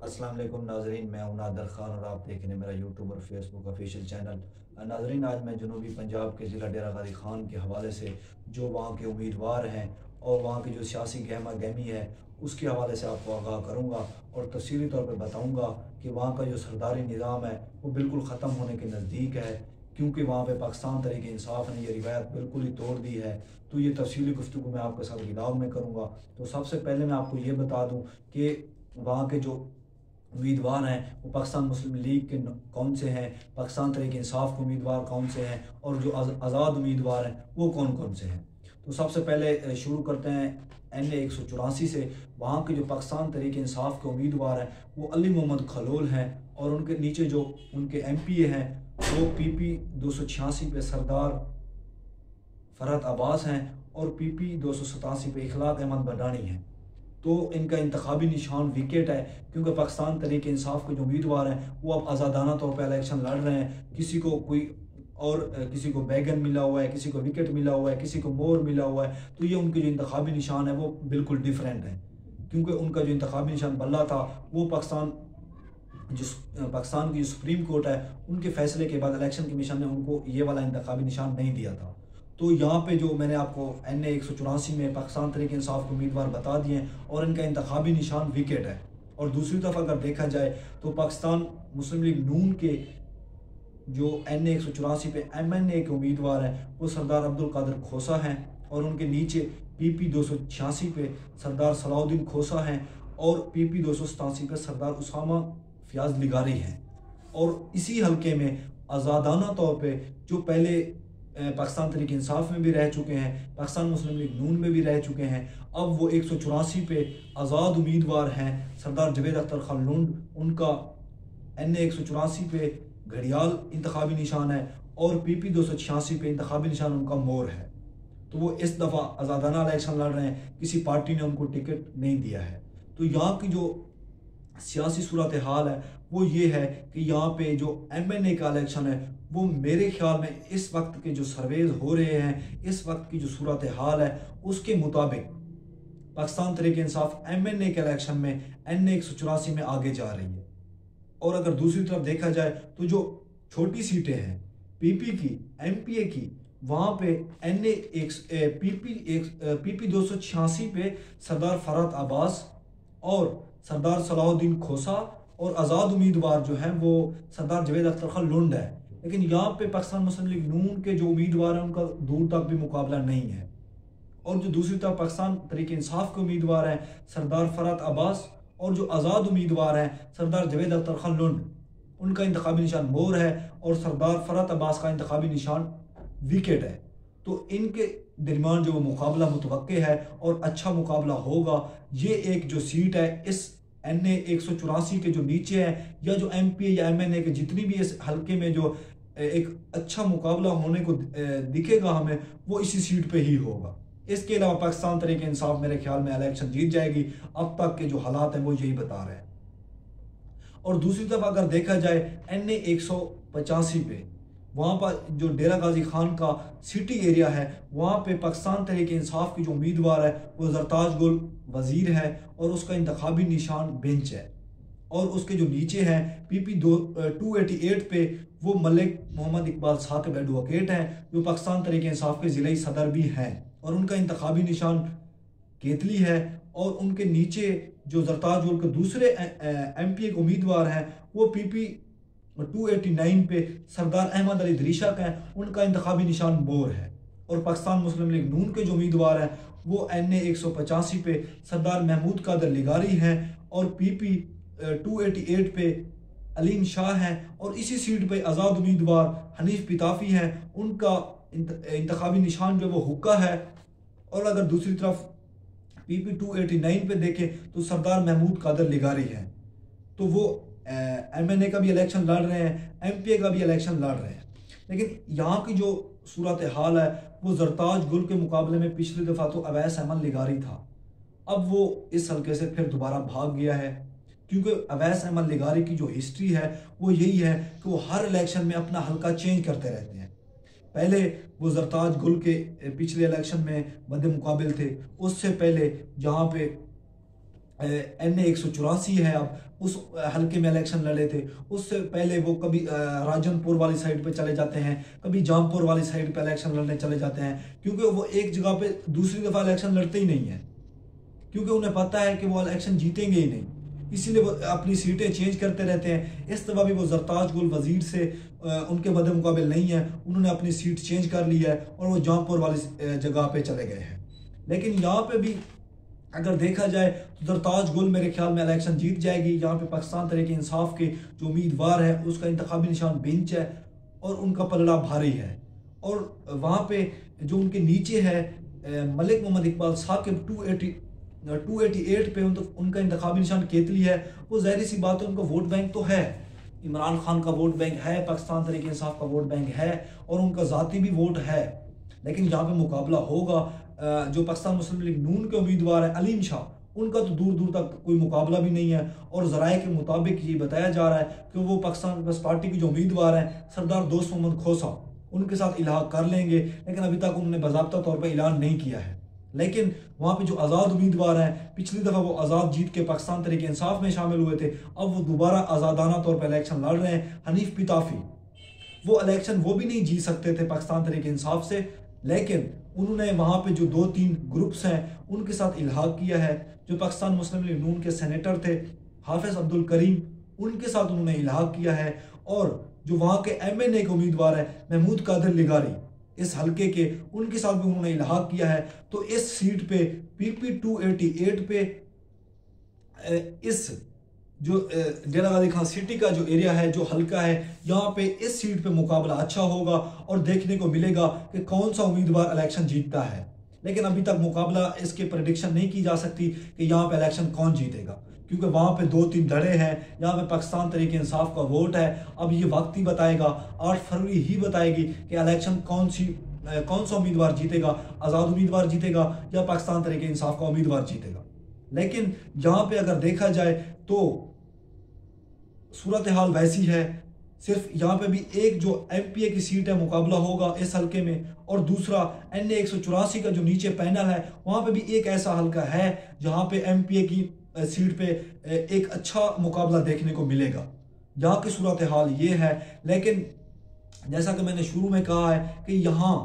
अस्सलाम वालेकुम नाजरीन, मैं हूं नादर खान और आप देख रहे हैं मेरा यूट्यूब और फेसबुक ऑफिशियल चैनल। नाजरीन, आज मैं जनूबी पंजाब के ज़िला डेरा गाजी खान के हवाले से जो वहाँ के उम्मीदवार हैं और वहाँ की जो सियासी गहमा गहमी है उसके हवाले से आपको आगाह करूँगा और तफसीली तौर पर बताऊँगा कि वहाँ का जो सरदारी निज़ाम है वो बिल्कुल ख़त्म होने के नज़दीक है, क्योंकि वहाँ पे पाकिस्तान तहरीक इंसाफ ने ये रिवायत बिल्कुल ही तोड़ दी है। तो ये तफसीली गुफ्तगू मैं आपके साथ गिलाव में करूँगा। तो सबसे पहले मैं आपको ये बता दूँ कि वहाँ के जो उम्मीदवार हैं वो पाकिस्तान मुस्लिम लीग के कौन से हैं, पाकिस्तान तहरीक इंसाफ के उम्मीदवार कौन से हैं और जो आज़ाद उम्मीदवार हैं वो कौन कौन से हैं। तो सबसे पहले शुरू करते हैं NA 184 से। वहाँ के जो पाकिस्तान तहरीक इंसाफ के उम्मीदवार हैं वो अली मोहम्मद खलोल हैं और उनके नीचे जो उनके MPA हैं वो PP 286 पे सरदार फरहत अब्बास हैं और PP 287 पे इखलाक अहमद बडानी हैं। तो इनका इंतखाबी निशान विकेट है, क्योंकि पाकिस्तान तहरीक इंसाफ के जो उम्मीदवार हैं वो अब आज़ादाना तौर पर इलेक्शन लड़ रहे हैं। किसी को कोई और किसी को बैगन मिला हुआ है, किसी को विकेट मिला हुआ है, किसी को मोर मिला हुआ है। तो ये उनके जो इंतखाबी निशान है वो बिल्कुल डिफरेंट है, क्योंकि उनका जो इंतखाबी निशान बल्ला था वो पाकिस्तान की जो सुप्रीम कोर्ट है उनके फैसले के बाद इलेक्शन कमीशन ने उनको ये वाला इंतखाबी निशान नहीं दिया था। तो यहाँ पे जो मैंने आपको NA 184 में पाकिस्तान तहरीक इंसाफ के उम्मीदवार बता दिए हैं और इनका इंतखाबी निशान विकेट है। और दूसरी तरफ अगर देखा जाए तो पाकिस्तान मुस्लिम लीग नून के जो NA 184 पे MNA के उम्मीदवार हैं वो सरदार अब्दुल कादिर खोसा हैं और उनके नीचे PP 286 पे सरदार सलाउद्दीन खोसा हैं और PP 287 पे सरदार उसामा फयाज लिगारी हैं। और इसी हलके में आज़ादाना तौर पे जो पहले पाकिस्तान तहरीक इंसाफ में भी रह चुके हैं, पाकिस्तान मुस्लिम लीग नून में भी रह चुके हैं, अब वो 184 पे आज़ाद उम्मीदवार हैं सरदार जवेद अख्तर खान लुंड। उनका NA 184 पे घड़ियाल इंतखाबी निशान है और PP 286 पे इंतखाबी निशान उनका मोर है। तो वो इस दफ़ा आज़ादाना इलेक्शन लड़ रहे हैं, किसी पार्टी ने उनको टिकट नहीं दिया है। तो यहाँ की जो सियासी सूरत हाल है वो ये है कि यहाँ पे जो MNA का इलेक्शन है वो मेरे ख्याल में इस वक्त के जो सर्वेज हो रहे हैं, इस वक्त की जो सूरत हाल है उसके मुताबिक पाकिस्तान तहरीक इंसाफ MNA के इलेक्शन में NA 184 में आगे जा रही है। और अगर दूसरी तरफ देखा जाए तो जो छोटी सीटें हैं PP की, MPA की, वहाँ पे PP 286 पे सरदार फरहत अब्बास और सरदार सलाहुद्दीन खोसा और आज़ाद उम्मीदवार जो हैं वो सरदार जवेद अख्तर खान लुंड है। लेकिन यहाँ पे पाकिस्तान मुस्लिम लीग नून के जो उम्मीदवार हैं उनका दूर तक भी मुकाबला नहीं है। और जो दूसरी तरफ पाकिस्तान तहरीक इंसाफ के उम्मीदवार हैं सरदार फरहत अब्बास और जो आज़ाद उम्मीदवार हैं सरदार जवेद अख्तर खान लुंड, उनका इंतखाबी निशान मोर है और सरदार फरहत अब्बास का इंतखाबी निशान विकेट है। तो इनके दरमियान जो मुकाबला मुतवक्के है और अच्छा मुकाबला होगा। ये एक जो सीट है इस NA 184 के जो नीचे है या जो MPA या MNA के जितनी भी इस हल्के में जो एक अच्छा मुकाबला होने को दिखेगा हमें, वो इसी सीट पे ही होगा। इसके अलावा पाकिस्तान तहरीक इंसाफ मेरे ख्याल में इलेक्शन जीत जाएगी। अब तक के जो हालात हैं वो यही बता रहे हैं। और दूसरी तरफ अगर देखा जाए NA 185 पे, वहाँ पर जो डेरा गाजी खान का सिटी एरिया है वहाँ पे पाकिस्तान तहरीक इंसाफ की जो उम्मीदवार है वो जरताज गुल वजीर है और उसका इंतखाबी निशान बेंच है। और उसके जो नीचे हैं PP 288 पे वो मलिक मोहम्मद इकबाल साकिब एडवोकेट हैं जो पाकिस्तान तहरीक इंसाफ के ज़िले सदर भी हैं और उनका इंतखाबी निशान केतली है। और उनके नीचे जो जरताज गुल के दूसरे MPA के उम्मीदवार हैं वो PP 289 पे सरदार अहमद अली दरीशक हैं, उनका इंतखाबी निशान बोर है। और पाकिस्तान मुस्लिम लीग नून के जो उम्मीदवार हैं वो NA 185 पे सरदार महमूद कादर लिगारी हैं और PP 288 पे अलीम शाह हैं और इसी सीट पे आज़ाद उम्मीदवार हनीफ पिताफी हैं, उनका इंतखाबी निशान जो वो हुक्का है। और अगर दूसरी तरफ PP 289 पे देखें तो सरदार महमूद कादर लिगारी हैं, तो वो MNA का भी इलेक्शन लड़ रहे हैं, MPA का भी इलेक्शन लड़ रहे हैं। लेकिन यहाँ की जो सूरत हाल है वो जरताज गुल के मुकाबले में पिछली दफ़ा तो अवैस अहमद लिगारी था, अब वो इस हल्के से फिर दोबारा भाग गया है, क्योंकि अवैस अहमद लिगारी की जो हिस्ट्री है वो यही है कि वो हर इलेक्शन में अपना हल्का चेंज करते रहते हैं। पहले वो जरताज गुल के पिछले इलेक्शन में मद्दे मुकाबिल थे, उससे पहले जहाँ पे NA 184 है, अब उस हल्के में इलेक्शन लड़े थे। उससे पहले वो कभी राजनपुर वाली साइड पे चले जाते हैं, कभी जामपुर वाली साइड पे इलेक्शन लड़ने चले जाते हैं, क्योंकि वो एक जगह पे दूसरी दफ़ा इलेक्शन लड़ते ही नहीं है, क्योंकि उन्हें पता है कि वो इलेक्शन जीतेंगे ही नहीं। इसीलिए वो अपनी सीटें चेंज करते रहते हैं। इस दफ़ा भी वो जरताज गुल वजीर से उनके बदे मुकाबिल नहीं है, उन्होंने अपनी सीट चेंज कर ली है और वो जामपुर वाली जगह पे चले गए हैं। लेकिन यहाँ पे भी अगर देखा जाए तो जरताज गुल मेरे ख्याल में इलेक्शन जीत जाएगी। यहाँ पे पाकिस्तान तहरीक इंसाफ के जो उम्मीदवार है उसका इंतखाबी निशान बेंच है और उनका पलड़ा भारी है। और वहाँ पे जो उनके नीचे है मलिक मोहम्मद इकबाल साकिब 288 पे उनका इंतखाबी निशान केतली है। वो ज़ाहिर सी बात है, उनका वोट बैंक तो है, इमरान खान का वोट बैंक है, पाकिस्तान तहरीक इंसाफ का वोट बैंक है और उनका ज़ाती भी वोट है। लेकिन जहाँ पे मुकाबला होगा जो पाकिस्तान मुस्लिम लीग नून के उम्मीदवार है अलीम शाह, उनका तो दूर दूर तक कोई मुकाबला भी नहीं है। और ज़राए के मुताबिक ये बताया जा रहा है कि वो पाकिस्तान पीपल्स पार्टी के जो उम्मीदवार हैं सरदार दोस्त मोहम्मद खोसा, उनके साथ इलाहा कर लेंगे, लेकिन अभी तक उन्होंने बाज़ाब्ता तौर पर ऐलान नहीं किया है। लेकिन वहाँ पे जो आज़ाद उम्मीदवार हैं, पिछली दफ़ा वो आज़ाद जीत के पाकिस्तान तहरीक इंसाफ में शामिल हुए थे, अब वो दोबारा आज़ादाना तौर पर इलेक्शन लड़ रहे हैं। हनीफ पिताफी वो इलेक्शन वो भी नहीं जीत सकते थे पाकिस्तान तहरीक इंसाफ से, लेकिन उन्होंने वहाँ पे जो 2-3 ग्रुप्स हैं उनके साथ इल्हाक किया है। जो पाकिस्तान मुस्लिम लीग नून के सेनेटर थे हाफिज अब्दुल करीम, उनके साथ उन्होंने इल्हाक किया है। और जो वहाँ के MNA के उम्मीदवार हैं महमूद कादिर लिगारी इस हल्के के, उनके साथ भी उन्होंने इल्हाक किया है। तो इस सीट पे PP 288 पे इस जो डेरा गाजी खान सिटी का जो एरिया है, जो हल्का है, यहाँ पे इस सीट पे मुकाबला अच्छा होगा और देखने को मिलेगा कि कौन सा उम्मीदवार इलेक्शन जीतता है। लेकिन अभी तक मुकाबला इसके प्रेडिक्शन नहीं की जा सकती कि यहाँ पे इलेक्शन कौन जीतेगा, क्योंकि वहाँ पे 2-3 धड़े हैं। यहाँ पे पाकिस्तान तहरीक इंसाफ का वोट है, अब ये वक्त ही बताएगा, 8 फरवरी ही बताएगी कि इलेक्शन कौन सा उम्मीदवार जीतेगा, आज़ाद उम्मीदवार जीतेगा या पाकिस्तान तहरीक इंसाफ का उम्मीदवार जीतेगा। लेकिन यहाँ पे अगर देखा जाए तो सूरत हाल वैसी है, सिर्फ यहाँ पे भी एक जो MPA की सीट है मुकाबला होगा इस हल्के में, और दूसरा NA 184 का जो नीचे पैनल है वहाँ पे भी एक ऐसा हल्का है जहाँ पे MPA की सीट पे एक अच्छा मुकाबला देखने को मिलेगा। यहाँ की सूरत हाल ये है। लेकिन जैसा कि मैंने शुरू में कहा है कि यहाँ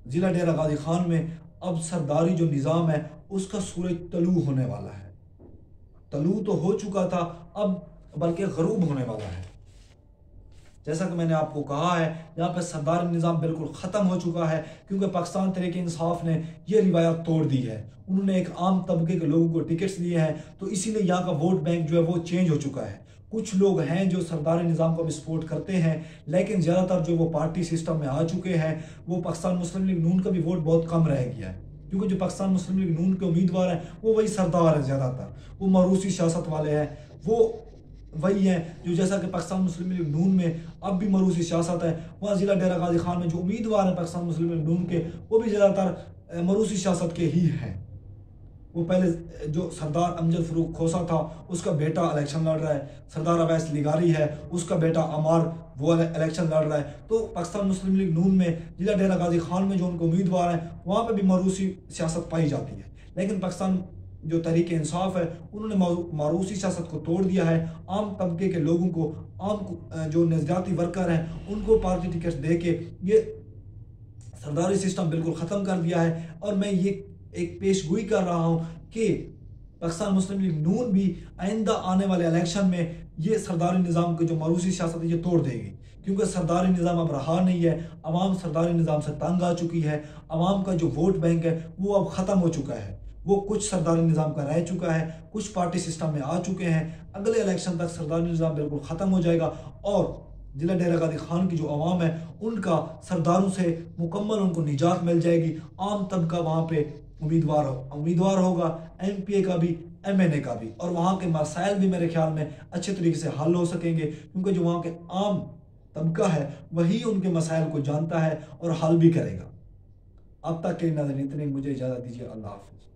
ज़िला डेरा गाजी खान में अब सरदारी जो निज़ाम है उसका सूरज तलू होने वाला है। तलू तो हो चुका था, अब बल्कि गरूब होने वाला है। जैसा कि मैंने आपको कहा है, यहाँ पे सरदारी निज़ाम बिल्कुल ख़त्म हो चुका है, क्योंकि पाकिस्तान तहरीक इंसाफ ने ये रिवायत तोड़ दी है। उन्होंने एक आम तबके के लोगों को टिकट्स दिए हैं, तो इसीलिए यहाँ का वोट बैंक जो है वो चेंज हो चुका है। कुछ लोग हैं जो सरदारी निज़ाम को भी सपोर्ट करते हैं, लेकिन ज़्यादातर जो वो पार्टी सिस्टम में आ चुके हैं वो पाकिस्तान मुस्लिम लीग नून का भी वोट बहुत कम रह गया है, क्योंकि जो पाकिस्तान मुस्लिम लीग नून के उम्मीदवार हैं वो वही सरदार हैं, ज़्यादातर वो मरूसी सियासत वाले हैं, वो वही हैं जो जैसा कि पाकिस्तान मुस्लिम लीग नून में अब भी मरूसी सियासत है। वहाँ ज़िला डेरा गाजी खान में जो उम्मीदवार हैं पाकिस्तान मुस्लिम लीग नून के, वो भी ज़्यादातर मरूसी सियासत के ही हैं। वो पहले जो सरदार अमजद फरूक खोसा था उसका बेटा इलेक्शन लड़ रहा है, सरदार अवैस लिगारी है उसका बेटा अमार वो इलेक्शन लड़ रहा है। तो पाकिस्तान मुस्लिम लीग नून में ज़िला डेरा गाजी खान में जो उनके उम्मीदवार हैं वहाँ पर भी मरूसी सियासत पाई जाती है। लेकिन पाकिस्तान जो तहरीक इंसाफ है उन्होंने मारूसी सियासत को तोड़ दिया है। आम तबके के लोगों को, आम जो नजरियाती वर्कर हैं उनको पार्टी टिकट दे के ये सरदारी सिस्टम बिल्कुल ख़त्म कर दिया है। और मैं ये एक पेशगोई कर रहा हूँ कि पाकिस्तान मुस्लिम लीग नून भी आइंदा आने वाले इलेक्शन में ये सरदारी निज़ाम की जो मारूसी सियासत है ये तोड़ देगी, क्योंकि सरदारी निज़ाम अब रहा नहीं है। अवाम सरदारी निज़ाम से तंग आ चुकी है, अवाम का जो वोट बैंक है वो अब ख़त्म हो चुका है। वो कुछ सरदारी निज़ाम का रह चुका है, कुछ पार्टी सिस्टम में आ चुके हैं। अगले इलेक्शन तक सरदारी निज़ाम बिल्कुल ख़त्म हो जाएगा और ज़िला डेरा गाजी खान की जो अवाम है उनका सरदारों से मुकम्मल उनको निजात मिल जाएगी। आम तबका वहाँ पे उम्मीदवार होगा, MPA का भी, MNA का भी, और वहाँ के मसाइल भी मेरे ख्याल में अच्छे तरीके से हल हो सकेंगे, क्योंकि जो वहाँ के आम तबका है वही उनके मसाइल को जानता है और हल भी करेगा। अब तक के नाज़रीन इतने, मुझे इजाज़त दीजिए। अल्लाह हाफ़िज़।